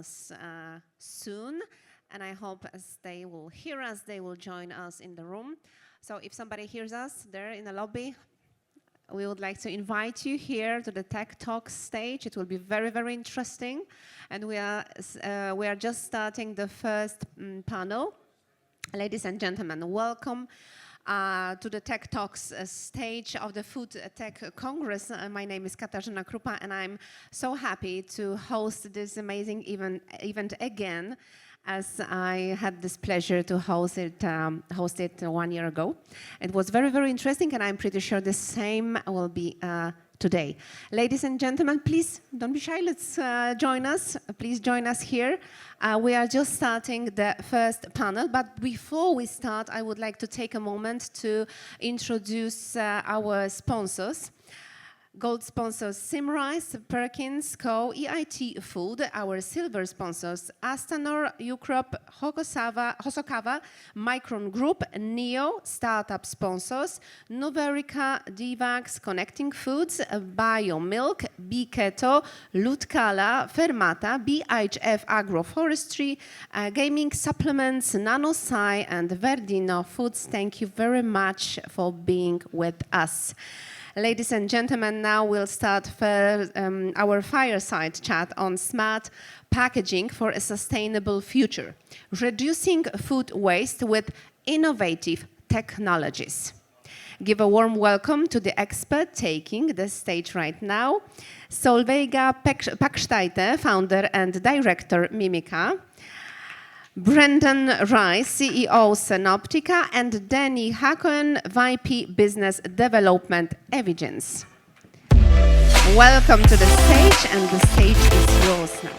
us soon. And I hope as they will hear us, they will join us in the room. So if somebody hears us there in the lobby, we would like to invite you here to the Tech Talk stage. It will be very, very interesting. And we are just starting the first panel. Ladies and gentlemen, welcome to the Tech Talks stage of the Food Tech Congress. My name is Katarzyna Krupa, and I'm so happy to host this amazing event again, as I had this pleasure to host it 1 year ago. It was very, very interesting, and I'm pretty sure the same will be today. Ladies and gentlemen, please don't be shy. Let's join us. Please join us here. We are just starting the first panel, but before we start, I would like to take a moment to introduce our sponsors. Gold sponsors Simrise, Perkins, Co, EIT Food. Our silver sponsors Astanor, Ukrop, Hosokawa, Micron Group, Neo. Startup sponsors Noverica, Divax, Connecting Foods, Biomilk, Biketo, Lutkala, Fermata, BHF Agroforestry, Gaming Supplements, Nanosci, and Verdino Foods. Thank you very much for being with us. Ladies and gentlemen, now we'll start our fireside chat on smart packaging for a sustainable future, reducing food waste with innovative technologies. Give a warm welcome to the expert taking the stage right now, Solveiga Pakštaitė, founder and director Mimica, Brendan Rice, CEO Senoptica, and Danny Hacohen, VP Business Development Evigence. Welcome to the stage, and the stage is yours now.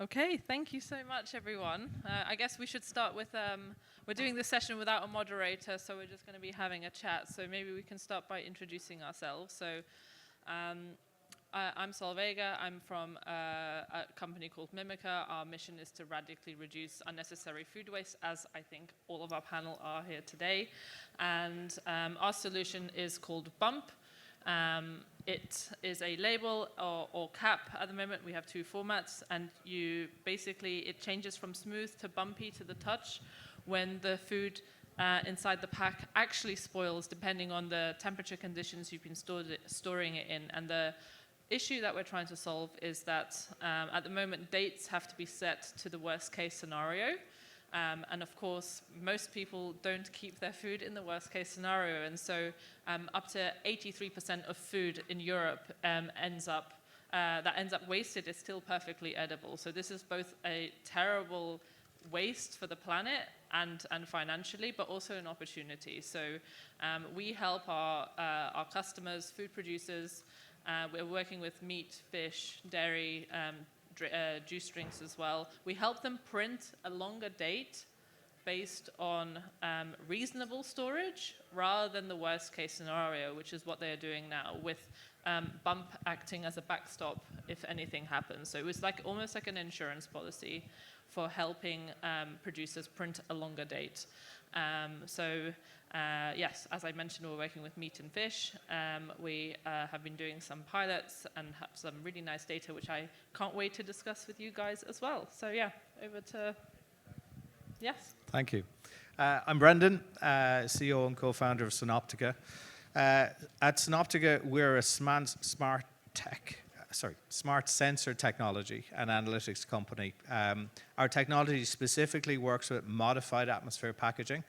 Okay, thank you so much, everyone. I guess we should start with, we're doing this session without a moderator, so we're just going to be having a chat. So maybe we can start by introducing ourselves. So I'm Solveiga. I'm from a company called Mimica. Our mission is to radically reduce unnecessary food waste, as I think all of our panel are here today. And our solution is called Bump. It is a label or cap. At the moment, we have two formats, and it changes from smooth to bumpy to the touch when the food inside the pack actually spoils, depending on the temperature conditions you've been storing it in. And the issue that we're trying to solve is that at the moment, dates have to be set to the worst case scenario. And of course, most people don't keep their food in the worst case scenario. And so up to 83% of food in Europe ends up wasted is still perfectly edible. So this is both a terrible waste for the planet and financially, but also an opportunity. So we help our customers, food producers. We're working with meat, fish, dairy, juice drinks as well. We help them print a longer date based on reasonable storage rather than the worst case scenario, which is what they are doing now, with Bump acting as a backstop if anything happens. So it was almost like an insurance policy for helping producers print a longer date. Yes, as I mentioned, we're working with meat and fish. We have been doing some pilots and have some really nice data, which I can't wait to discuss with you guys as well. So yeah, over to, yes. Thank you. I'm Brendan, CEO and co-founder of Senoptica. At Senoptica, we're a smart sensor technology and analytics company. Our technology specifically works with modified atmosphere packaging.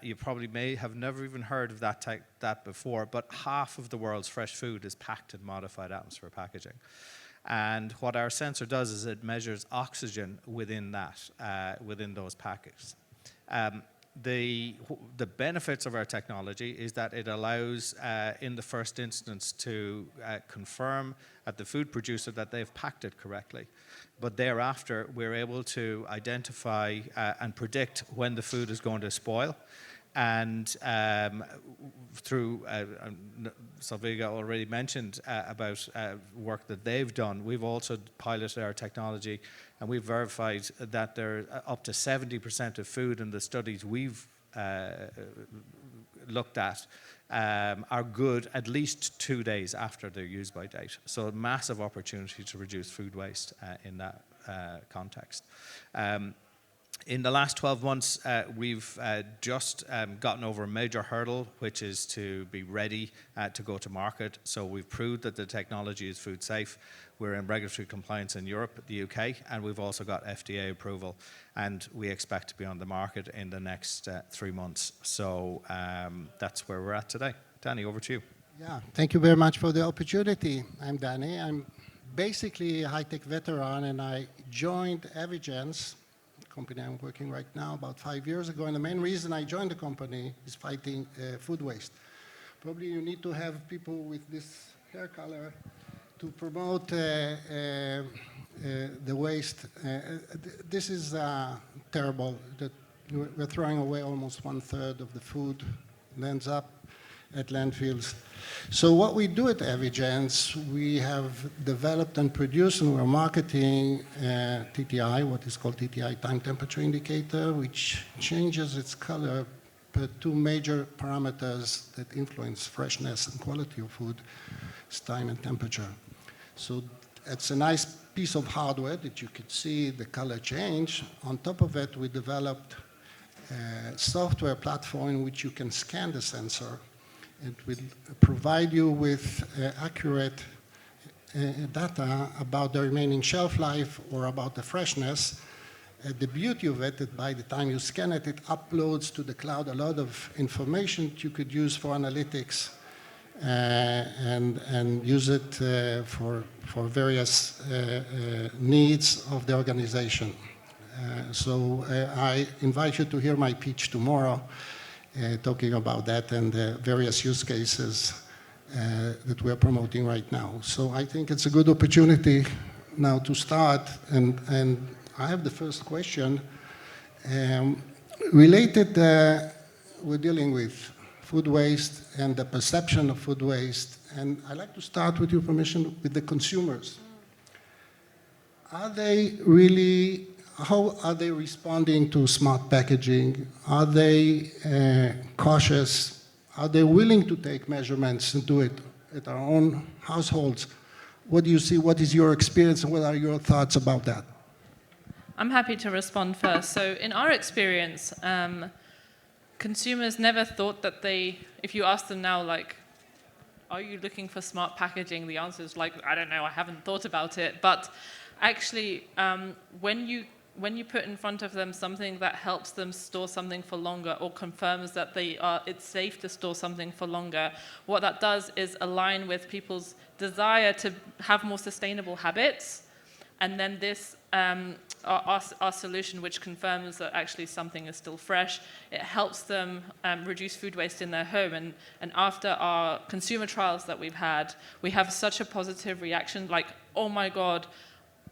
You probably may have never even heard of that before, but half of the world's fresh food is packed in modified atmosphere packaging. And what our sensor does is it measures oxygen within those packets. The benefits of our technology is that it allows, in the first instance, to confirm at the food producer that they've packed it correctly. But thereafter, we're able to identify and predict when the food is going to spoil. And through, Solveiga already mentioned about work that they've done, we've also piloted our technology, and we've verified that there are up to 70% of food in the studies we've looked at are good at least 2 days after their use-by date. So a massive opportunity to reduce food waste in that context. In the last 12 months, we've just gotten over a major hurdle, which is to be ready to go to market. So we've proved that the technology is food safe. We're in regulatory compliance in Europe, the UK, and we've also got FDA approval. And we expect to be on the market in the next 3 months. So that's where we're at today. Danny, over to you. Yeah, thank you very much for the opportunity. I'm Danny. I'm basically a high-tech veteran, and I joined Evigence, the company I'm working right now, about 5 years ago. And the main reason I joined the company is fighting food waste. Probably you need to have people with this hair color to promote the waste. This is terrible, that we're throwing away almost 1/3 of the food that ends up at landfills. So what we do at Evigence, we have developed and produced, and we're marketing TTI, what is called TTI time temperature indicator, which changes its color per 2 major parameters that influence freshness and quality of food: it's time and temperature. So it's a nice piece of hardware that you could see the color change. On top of it, we developed a software platform in which you can scan the sensor. It will provide you with accurate data about the remaining shelf life or about the freshness. The beauty of it, that by the time you scan it, it uploads to the cloud a lot of information that you could use for analytics and use it for various needs of the organization. So I invite you to hear my pitch tomorrow, talking about that and the various use cases that we're promoting right now. So I think it's a good opportunity now to start, and I have the first question. Related, we're dealing with food waste and the perception of food waste, and I'd like to start, with your permission, with the consumers. Are they really, how are they responding to smart packaging? Are they cautious? Are they willing to take measurements and do it at our own households? What do you see? What is your experience, and what are your thoughts about that? I'm happy to respond first. So in our experience, consumers never thought that if you ask them now, like, are you looking for smart packaging? The answer is like, I don't know, I haven't thought about it. But actually, when you put in front of them something that helps them store something for longer or confirms that it's safe to store something for longer, what that does is align with people's desire to have more sustainable habits. And then this, our solution, which confirms that actually something is still fresh, it helps them reduce food waste in their home. And after our consumer trials that we've had, we have such a positive reaction, like, oh my God,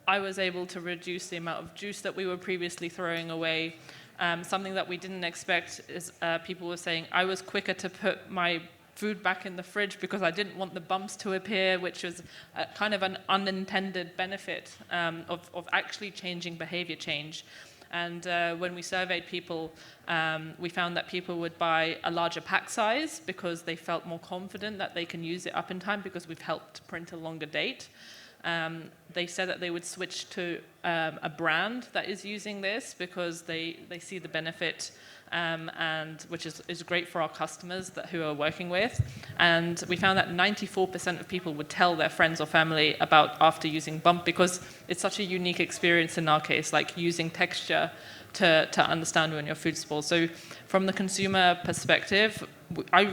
I was able to reduce the amount of juice that we were previously throwing away. Something that we didn't expect is people were saying, I was quicker to put my food back in the fridge because I didn't want the bumps to appear, which was kind of an unintended benefit of actually changing behavior change. And when we surveyed people, we found that people would buy a larger pack size because they felt more confident that they can use it up in time because we've helped print a longer date. They said that they would switch to a brand that is using this because they see the benefit, and which is great for our customers who are working with. And we found that 94% of people would tell their friends or family about after using Bump because it's such a unique experience in our case, like using texture to understand when your food spoils. So from the consumer perspective,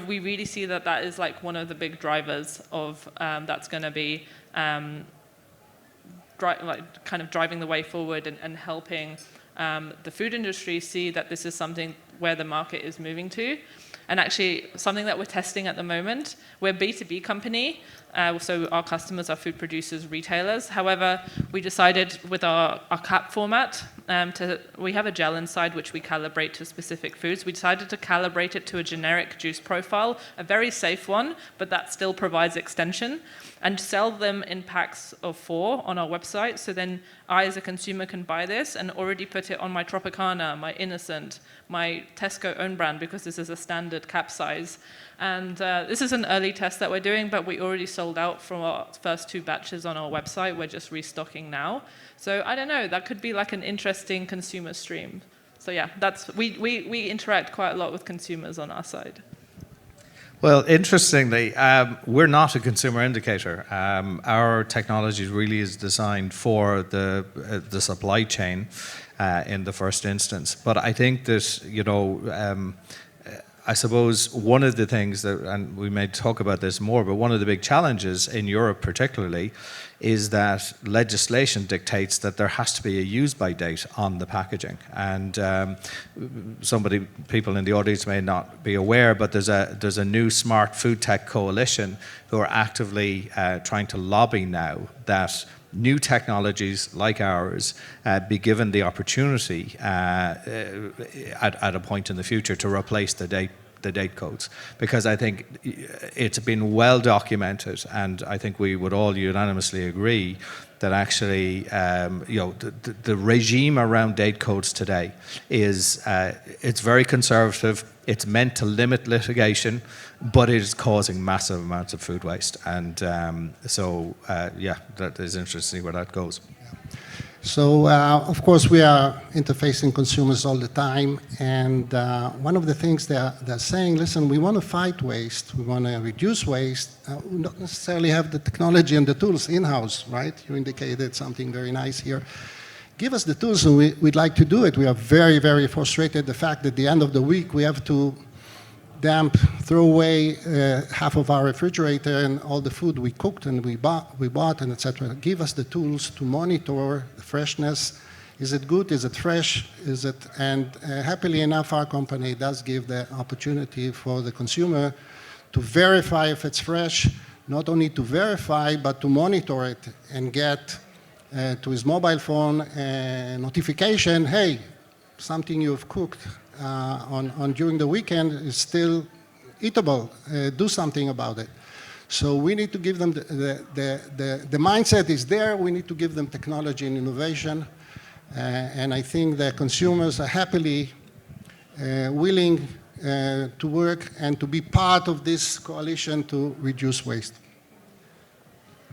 we really see that is like one of the big drivers of that's going to be kind of driving the way forward and helping the food industry see that this is something where the market is moving to. And actually, something that we're testing at the moment, we're a B2B company, so our customers are food producers, retailers. However, we decided with our cap format, we have a gel inside which we calibrate to specific foods. We decided to calibrate it to a generic juice profile, a very safe one, but that still provides extension, and sell them in packs of 4 on our website. So then I, as a consumer, can buy this and already put it on my Tropicana, my Innocent, my Tesco own brand, because this is a standard standard cap size. And this is an early test that we're doing, but we already sold out from our first 2 batches on our website. We're just restocking now. So I don't know, that could be like an interesting consumer stream. So yeah, we interact quite a lot with consumers on our side. Well, interestingly, we're not a consumer indicator. Our technology really is designed for the supply chain in the first instance. But I think that, you know, I suppose one of the things that, and we may talk about this more, but one of the big challenges in Europe particularly is that legislation dictates that there has to be a use-by date on the packaging. And people in the audience may not be aware, but there's a new smart food tech coalition who are actively trying to lobby now that new technologies like ours be given the opportunity at a point in the future to replace the date codes, because I think it's been well documented, and I think we would all unanimously agree that actually, you know, the regime around date codes today is it's very conservative. It's meant to limit litigation, but it is causing massive amounts of food waste. And yeah, that is interesting where that goes. So, of course, we are interfacing consumers all the time, and one of the things they're saying, listen, we want to fight waste, we want to reduce waste, we don't necessarily have the technology and the tools in-house, right? You indicated something very nice here. Give us the tools and we'd like to do it. We are very, very frustrated the fact that at the end of the week we have to throw away half of our refrigerator and all the food we cooked and we bought and etc. Give us the tools to monitor the freshness. Is it good? Is it fresh? Is it? And happily enough, our company does give the opportunity for the consumer to verify if it's fresh, not only to verify, but to monitor it and get to his mobile phone a notification, hey, something you've cooked during the weekend is still eatable. Do something about it. So we need to give them the mindset is there. We need to give them technology and innovation, and I think that consumers are happily willing to work and to be part of this coalition to reduce waste.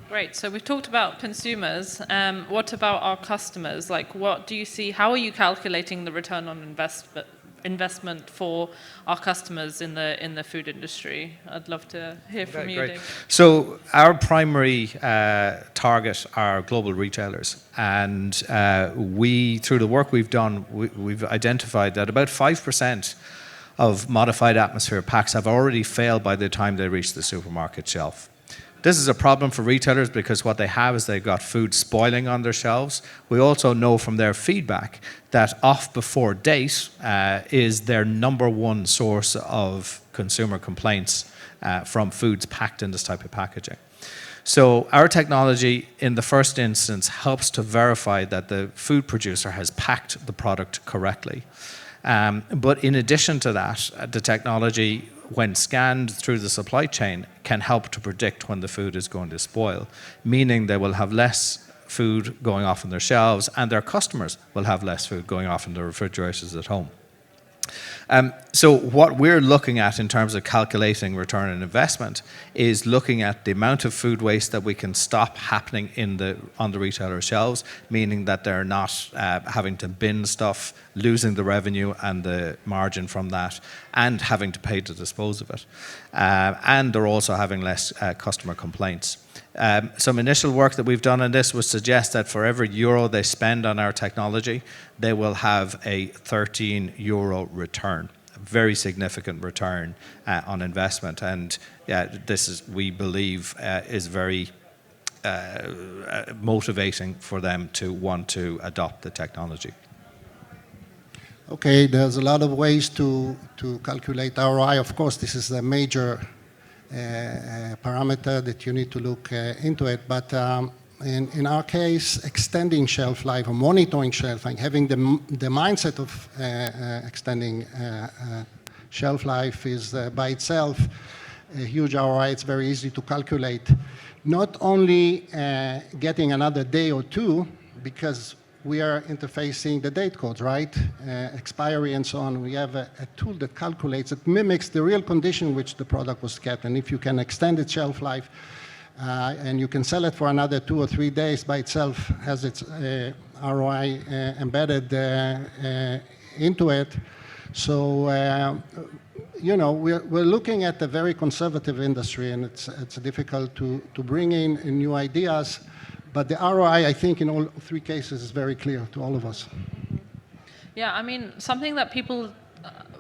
Great. So we've talked about consumers. What about our customers? Like, what do you see? How are you calculating the return on investment for our customers in the food industry? I'd love to hear from you, Dave. So our primary target are global retailers, and we, through the work we've done, we've identified that about 5% of modified atmosphere packs have already failed by the time they reach the supermarket shelf. This is a problem for retailers because what they have is they've got food spoiling on their shelves. We also know from their feedback that off before date is their #1 source of consumer complaints from foods packed in this type of packaging. So our technology in the first instance helps to verify that the food producer has packed the product correctly. But in addition to that, the technology, when scanned through the supply chain, can help to predict when the food is going to spoil, meaning they will have less food going off on their shelves and their customers will have less food going off in their refrigerators at home. So what we're looking at in terms of calculating return on investment is looking at the amount of food waste that we can stop happening on the retailer shelves, meaning that they're not having to bin stuff, losing the revenue and the margin from that, and having to pay to dispose of it. And they're also having less customer complaints. Some initial work that we've done on this would suggest that for every euro they spend on our technology, they will have a 13 euro return, a very significant return on investment. And this is, we believe, is very motivating for them to want to adopt the technology. Okay, there's a lot of ways to calculate ROI. Of course, this is a major parameter that you need to look into it, but in our case, extending shelf life or monitoring shelf life, having the mindset of extending shelf life is by itself a huge ROI. It's very easy to calculate. Not only getting another day or two, because we are interfacing the date codes, right? Expiry and so on. We have a tool that calculates, it mimics the real condition in which the product was kept. And if you can extend its shelf life and you can sell it for another 2 or 3 days by itself, has its ROI embedded into it. So, you know, we're looking at a very conservative industry, and it's difficult to bring in new ideas. But the ROI, I think, in all 3 cases is very clear to all of us. Yeah, I mean, something that people,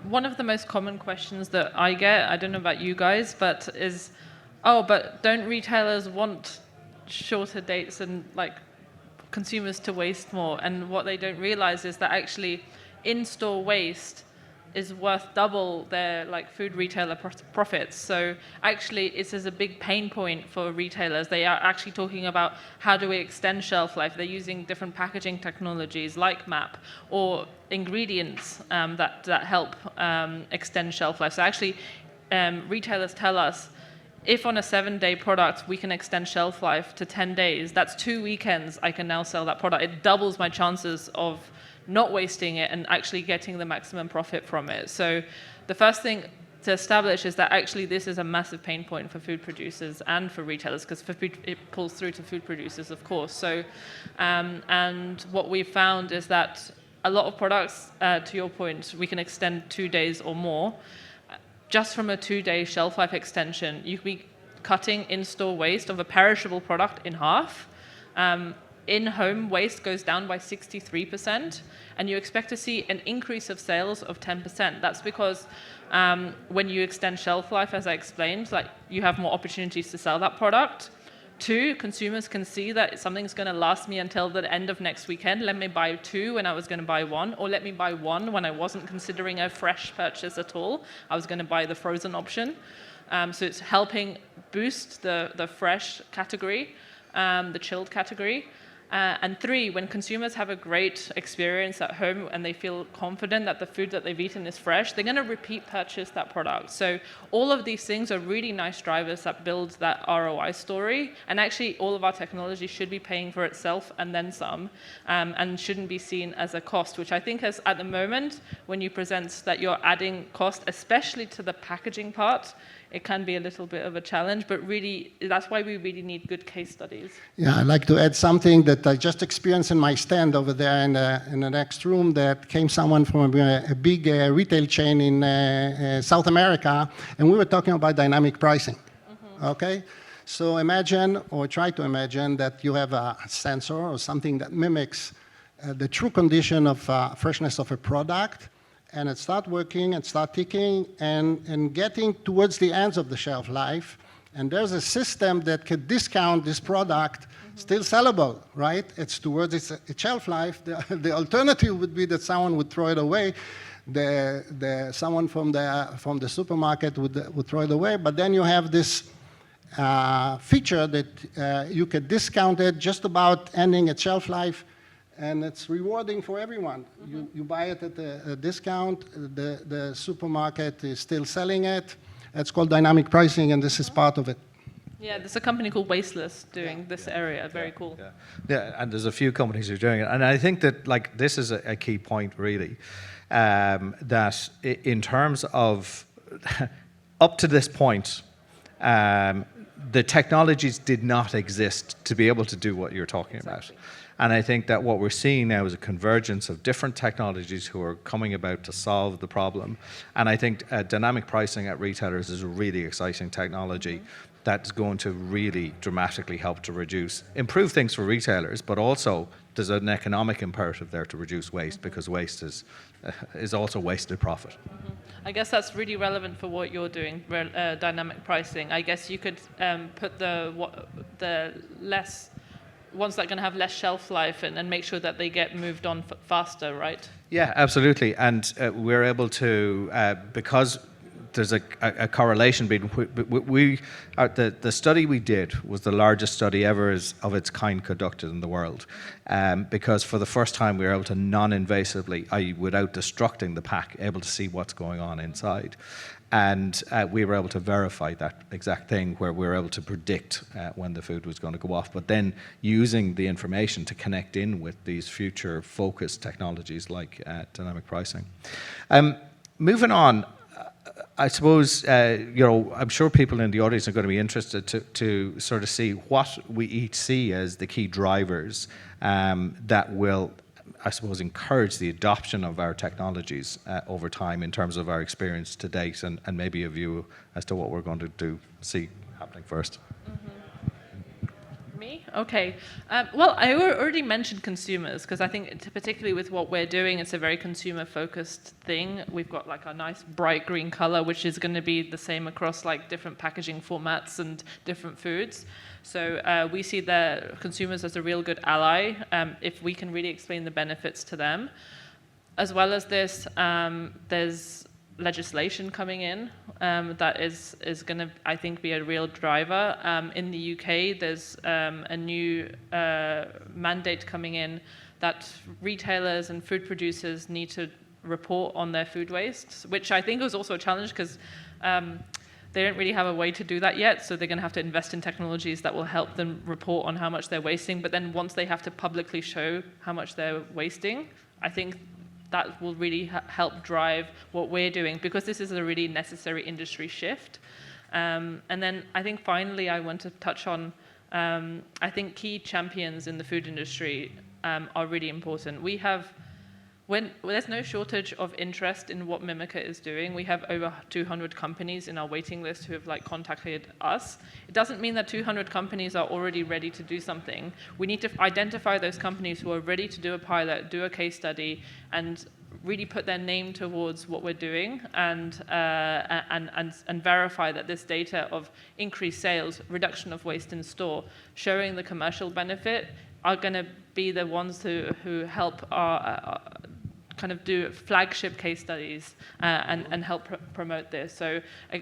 one of the most common questions that I get, I don't know about you guys, but is, oh, but don't retailers want shorter dates and like consumers to waste more? And what they don't realize is that actually in-store waste is worth double their like food retailer profits. So actually this is a big pain point for retailers. They are actually talking about how do we extend shelf life. They're using different packaging technologies like MAP or ingredients that help extend shelf life. So actually retailers tell us if on a 7-day product we can extend shelf life to 10 days, that's 2 weekends I can now sell that product. It doubles my chances of not wasting it and actually getting the maximum profit from it. So the first thing to establish is that actually this is a massive pain point for food producers and for retailers, because it pulls through to food producers, of course. So, and what we've found is that a lot of products, to your point, we can extend 2 days or more. Just from a 2-day shelf life extension, you could be cutting in-store waste of a perishable product in half. In-home waste goes down by 63%, and you expect to see an increase of sales of 10%. That's because when you extend shelf life, as I explained, like you have more opportunities to sell that product. 2, consumers can see that something's going to last me until the end of next weekend. Let me buy 2 when I was going to buy 1, or let me buy 1 when I wasn't considering a fresh purchase at all. I was going to buy the frozen option. So it's helping boost the fresh category, the chilled category. And 3, when consumers have a great experience at home and they feel confident that the food that they've eaten is fresh, they're going to repeat purchase that product. So all of these things are really nice drivers that build that ROI story. And actually, all of our technology should be paying for itself and then some, and shouldn't be seen as a cost, which I think is at the moment, when you present that you're adding cost, especially to the packaging part, it can be a little bit of a challenge, but really, that's why we really need good case studies. Yeah, I'd like to add something that I just experienced in my stand over there in the next room. That came someone from a big retail chain in South America, and we were talking about dynamic pricing, okay? So imagine, or try to imagine, that you have a sensor or something that mimics the true condition of freshness of a product, and it start working and start ticking and getting towards the ends of the shelf life. And there's a system that can discount this product, still sellable, right? It's towards its shelf life. The alternative would be that someone would throw it away. Someone from the supermarket would throw it away. But then you have this feature that you could discount it just about ending its shelf life, and it's rewarding for everyone. You buy it at a discount, the supermarket is still selling it. It's called dynamic pricing, and this is part of it. Yeah, there's a company called Wasteless doing this area. Very cool. Yeah, and there's a few companies who are doing it. And I think that like this is a key point, really, that in terms of up to this point, the technologies did not exist to be able to do what you're talking about. And I think that what we're seeing now is a convergence of different technologies who are coming about to solve the problem. And I think dynamic pricing at retailers is a really exciting technology that's going to really dramatically help to improve things for retailers, but also there's an economic imperative there to reduce waste, because waste is also wasted profit. I guess that's really relevant for what you're doing, dynamic pricing. I guess you could put the less ones that are going to have less shelf life and make sure that they get moved on faster, right? Yeah, absolutely. And we're able to, because there's a correlation between, the study we did was the largest study ever of its kind conducted in the world, because for the first time we were able to non-invasively, i.e. without destructing the pack, able to see what's going on inside. And we were able to verify that exact thing, where we were able to predict when the food was going to go off, but then using the information to connect in with these future focused technologies like dynamic pricing. Moving on, I suppose, I'm sure people in the audience are going to be interested to sort of see what we each see as the key drivers that will, I suppose, encourage the adoption of our technologies over time in terms of our experience to date, and maybe a view as to what we're going to see happening first. Me? Okay. Well, I already mentioned consumers, because I think particularly with what we're doing, it's a very consumer-focused thing. We've got like a nice bright green color, which is going to be the same across like different packaging formats and different foods. So we see the consumers as a real good ally if we can really explain the benefits to them. As well as this, there's legislation coming in that is going to, I think, be a real driver. In the UK, there's a new mandate coming in that retailers and food producers need to report on their food waste, which I think was also a challenge because they don't really have a way to do that yet, so they're going to have to invest in technologies that will help them report on how much they're wasting. But then once they have to publicly show how much they're wasting, I think that will really help drive what we're doing, because this is a really necessary industry shift. And then I think finally I want to touch on, I think key champions in the food industry are really important. We have, there's no shortage of interest in what Mimica is doing. We have over 200 companies in our waiting list who have contacted us. It doesn't mean that 200 companies are already ready to do something. We need to identify those companies who are ready to do a pilot, do a case study, and really put their name towards what we're doing, and verify that this data of increased sales, reduction of waste in store, showing the commercial benefit, are going to be the ones who help our kind of do flagship case studies and help promote this. So,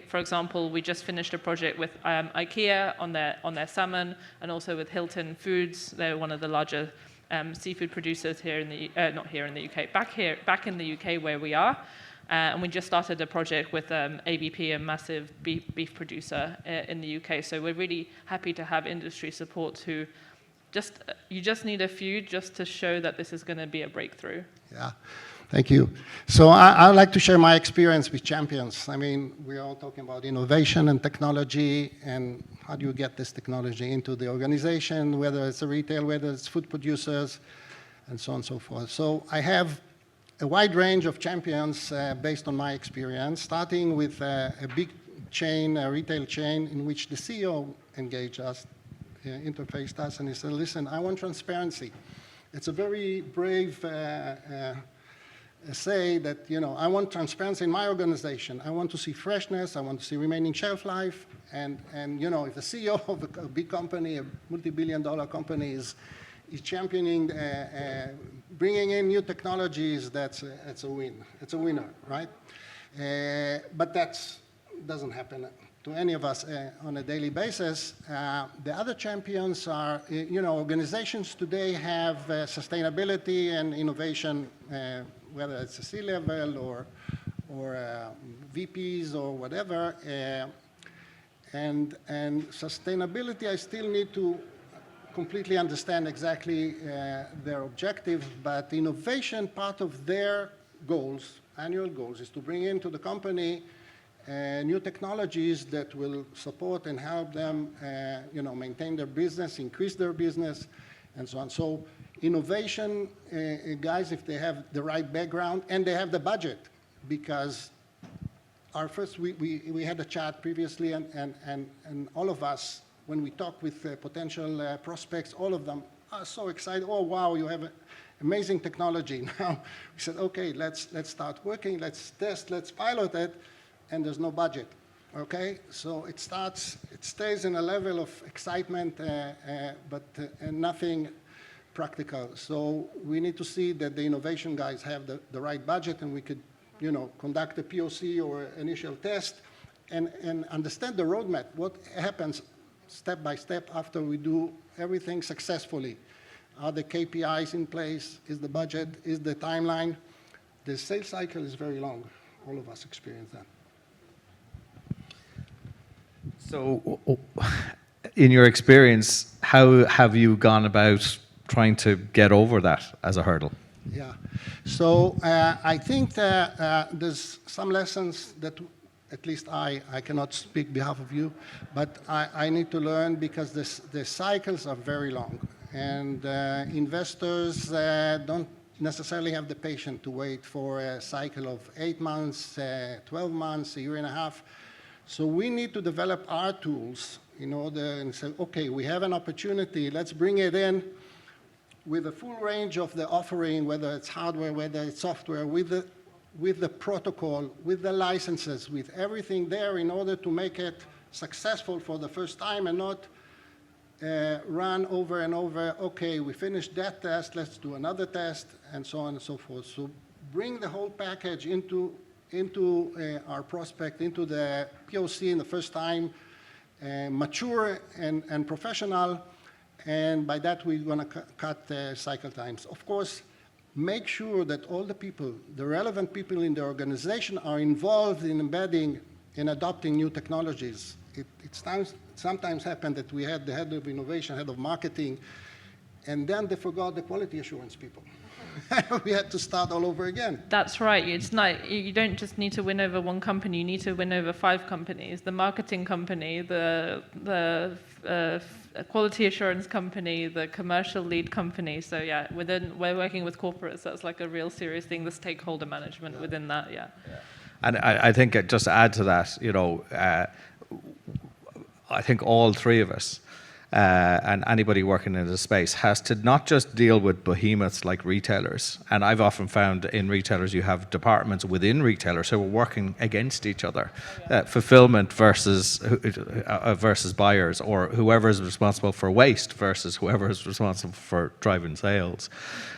for example, we just finished a project with IKEA on their salmon, and also with Hilton Foods. They're one of the larger seafood producers here in the not here in the UK, back in the UK where we are. And we just started a project with ABP, a massive beef producer in the UK. So we're really happy to have industry support who you just need a few just to show that this is going to be a breakthrough. Yeah, thank you. So I'd like to share my experience with champions. I mean, we're all talking about innovation and technology, and how do you get this technology into the organization, whether it's a retail, whether it's food producers, and so on and so forth. So I have a wide range of champions based on my experience, starting with a big chain, a retail chain, in which the CEO engaged us, interfaced us, and he said, listen, I want transparency. It's a very brave say that, I want transparency in my organization. I want to see freshness. I want to see remaining shelf life. And if the CEO of a big company, a multi-billion-dollar company, is championing, bringing in new technologies, it's a win. It's a winner, right? But that doesn't happen to any of us on a daily basis. The other champions are, organizations today have sustainability and innovation, whether it's a C-level or VPs or whatever. And sustainability, I still need to completely understand exactly their objectives, but innovation, part of their goals, annual goals, is to bring into the company new technologies that will support and help them, maintain their business, increase their business, and so on. So innovation, guys, if they have the right background and they have the budget, because we had a chat previously, and all of us, when we talk with potential prospects, all of them are so excited. Oh, wow, you have amazing technology. Now we said, okay, let's start working, let's test, let's pilot it. And there's no budget, okay? So it stays in a level of excitement, but nothing practical. So we need to see that the innovation guys have the right budget, and we could, conduct a POC or initial test, and understand the roadmap, what happens step by step after we do everything successfully. Are the KPIs in place? Is the budget? Is the timeline? The sales cycle is very long. All of us experience that. So, in your experience, how have you gone about trying to get over that as a hurdle? Yeah. So I think that there's some lessons that at least I cannot speak behalf of you, but I need to learn because the cycles are very long. And investors don't necessarily have the patience to wait for a cycle of 8 months, 12 months, a year and a half. So we need to develop our tools in order and say, okay, we have an opportunity, let's bring it in with a full range of the offering, whether it's hardware, whether it's software, with the protocol, with the licenses, with everything there in order to make it successful for the first time and not run over and over, okay, we finished that test, let's do another test, and so on and so forth. So bring the whole package into our prospect, into the POC in the first time, mature and professional, and by that we're going to cut cycle times. Of course, make sure that all the people, the relevant people in the organization are involved in embedding and adopting new technologies. It sometimes happened that we had the head of innovation, head of marketing, and then they forgot the quality assurance people. We had to start all over again. That's right. It's not, you don't just need to win over one company. You need to win over 5 companies: the marketing company, the quality assurance company, the commercial lead company. So yeah, we're working with corporates. That's like a real serious thing. The stakeholder management within that. Yeah. And I think just to add to that, I think all three of us and anybody working in the space has to not just deal with behemoths like retailers. And I've often found in retailers you have departments within retailers who are working against each other. Fulfillment versus buyers, or whoever is responsible for waste versus whoever is responsible for driving sales.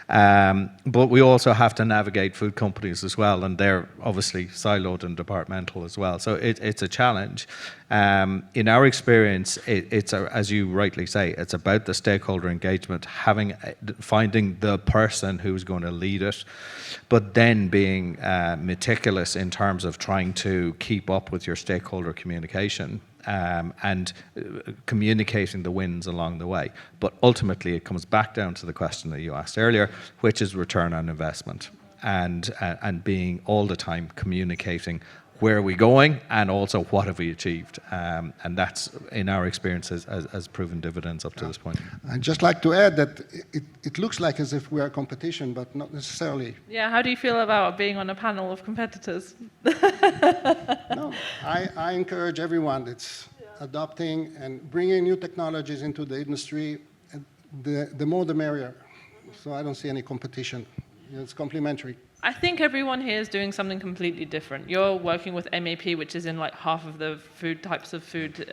But we also have to navigate food companies as well, and they're obviously siloed and departmental as well. So it's a challenge. In our experience, it's as you rightly say, it's about the stakeholder engagement, finding the person who's going to lead it, but then being meticulous in terms of trying to keep up with your stakeholder communication. And communicating the wins along the way. But ultimately, it comes back down to the question that you asked earlier, which is return on investment, and being all the time communicating where are we going and also what have we achieved. And that's, in our experience, has proven dividends up to this point. I'd just like to add that it looks like as if we are competition, but not necessarily. Yeah, how do you feel about being on a panel of competitors? No, I encourage everyone that's adopting and bringing new technologies into the industry, the more the merrier. So I don't see any competition. It's complementary. I think everyone here is doing something completely different. You're working with MAP, which is in like half of the food types of food,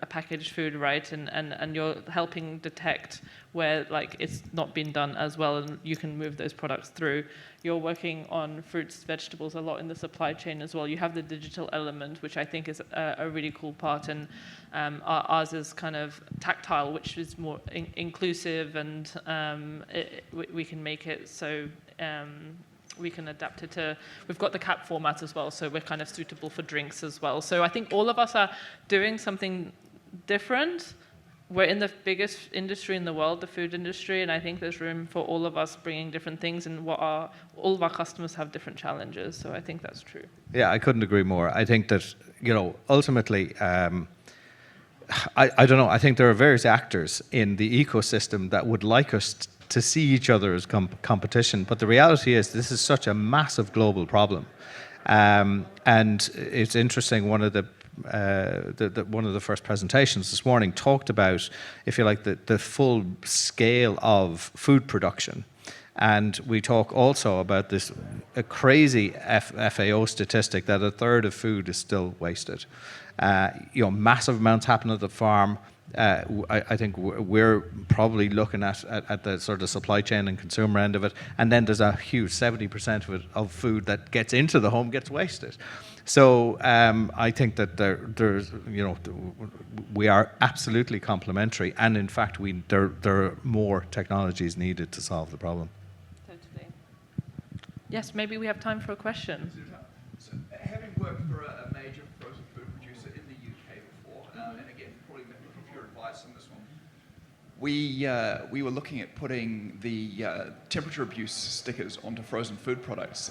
packaged food, right? And you're helping detect where like it's not been done as well, and you can move those products through. You're working on fruits, vegetables a lot in the supply chain as well. You have the digital element, which I think is a really cool part, and ours is kind of tactile, which is more inclusive, and we can make it so we can adapt it to, we've got the cap format as well, so we're kind of suitable for drinks as well. So I think all of us are doing something different. We're in the biggest industry in the world, the food industry, and I think there's room for all of us bringing different things, and all of our customers have different challenges, so I think that's true. Yeah, I couldn't agree more. I think that, ultimately, I don't know, I think there are various actors in the ecosystem that would like us to see each other as competition, but the reality is this is such a massive global problem. And it's interesting, one of the first presentations this morning talked about, if you like, the full scale of food production. And we talk also about this crazy FAO statistic that 1/3 of food is still wasted. Massive amounts happen at the farm. I think we're probably looking at the sort of supply chain and consumer end of it, and then there's a huge 70% of food that gets into the home gets wasted. So I think that there's we are absolutely complementary, and in fact there are more technologies needed to solve the problem. Totally. Yes, maybe we have time for a question. So, having worked for a major frozen food producer in the UK before, probably looking for your advice on this one. We were looking at putting the temperature abuse stickers onto frozen food products.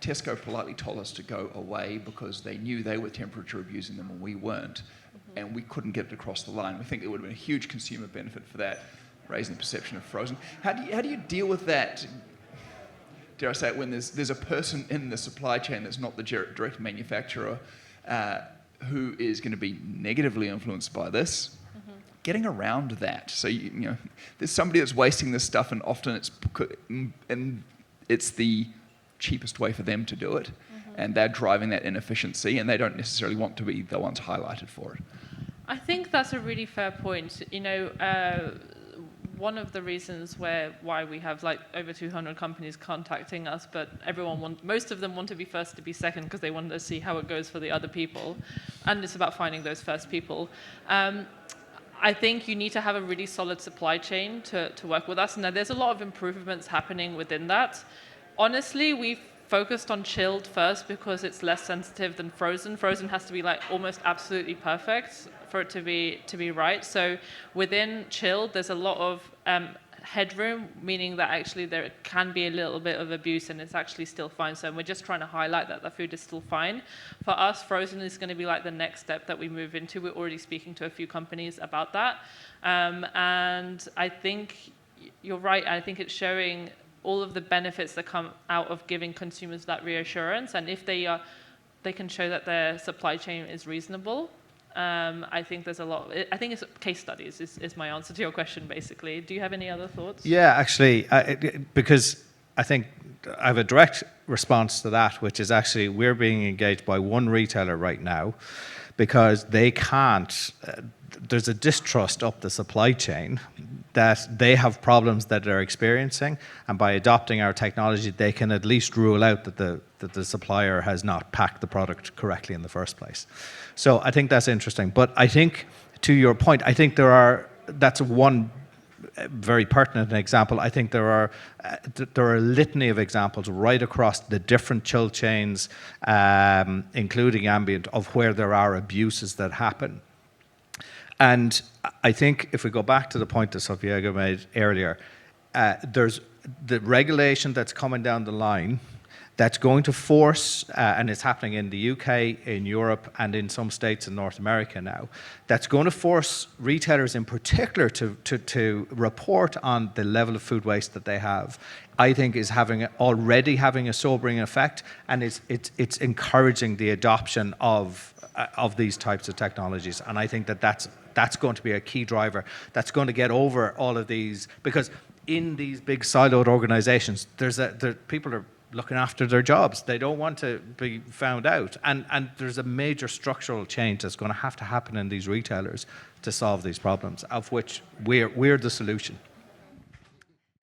Tesco politely told us to go away because they knew they were temperature abusing them and we weren't, and we couldn't get it across the line. We think it would have been a huge consumer benefit for that, raising the perception of frozen. How do you deal with that? Dare I say it, when there's a person in the supply chain that's not the direct manufacturer who is going to be negatively influenced by this, getting around that. So you know, there's somebody that's wasting this stuff, and often it's the cheapest way for them to do it, and they're driving that inefficiency, and they don't necessarily want to be the ones highlighted for it. I think that's a really fair point. You know, one of the reasons why we have like over 200 companies contacting us, but most of them want to be first to be second because they want to see how it goes for the other people, and it's about finding those first people. I think you need to have a really solid supply chain to work with us. Now, there's a lot of improvements happening within that. Honestly, we've focused on chilled first because it's less sensitive than frozen. Frozen has to be like almost absolutely perfect for it to be right. So within chilled, there's a lot of headroom, meaning that actually there can be a little bit of abuse and it's actually still fine. So we're just trying to highlight that the food is still fine. For us, frozen is going to be like the next step that we move into. We're already speaking to a few companies about that. And I think you're right. I think it's showing all of the benefits that come out of giving consumers that reassurance. And if they can show that their supply chain is reasonable, I think there's a lot. I think it's case studies is my answer to your question, basically. Do you have any other thoughts? Yeah, actually, because I think I have a direct response to that, which is actually we're being engaged by one retailer right now because they can't, there's a distrust up the supply chain that they have problems that they're experiencing, and by adopting our technology, they can at least rule out that the supplier has not packed the product correctly in the first place. So I think that's interesting. But I think, to your point, I think that's one very pertinent example. I think there are a litany of examples right across the different chill chains, including ambient, of where there are abuses that happen. And I think if we go back to the point that Solveiga made earlier, there's the regulation that's coming down the line that's going to force, and it's happening in the UK, in Europe, and in some states in North America now, that's going to force retailers in particular to report on the level of food waste that they have. I think is already having a sobering effect, and it's encouraging the adoption of these types of technologies. And I think that's going to be a key driver that's going to get over all of these, because in these big siloed organizations, people are looking after their jobs. They don't want to be found out. And there's a major structural change that's going to happen in these retailers to solve these problems, of which we're the solution.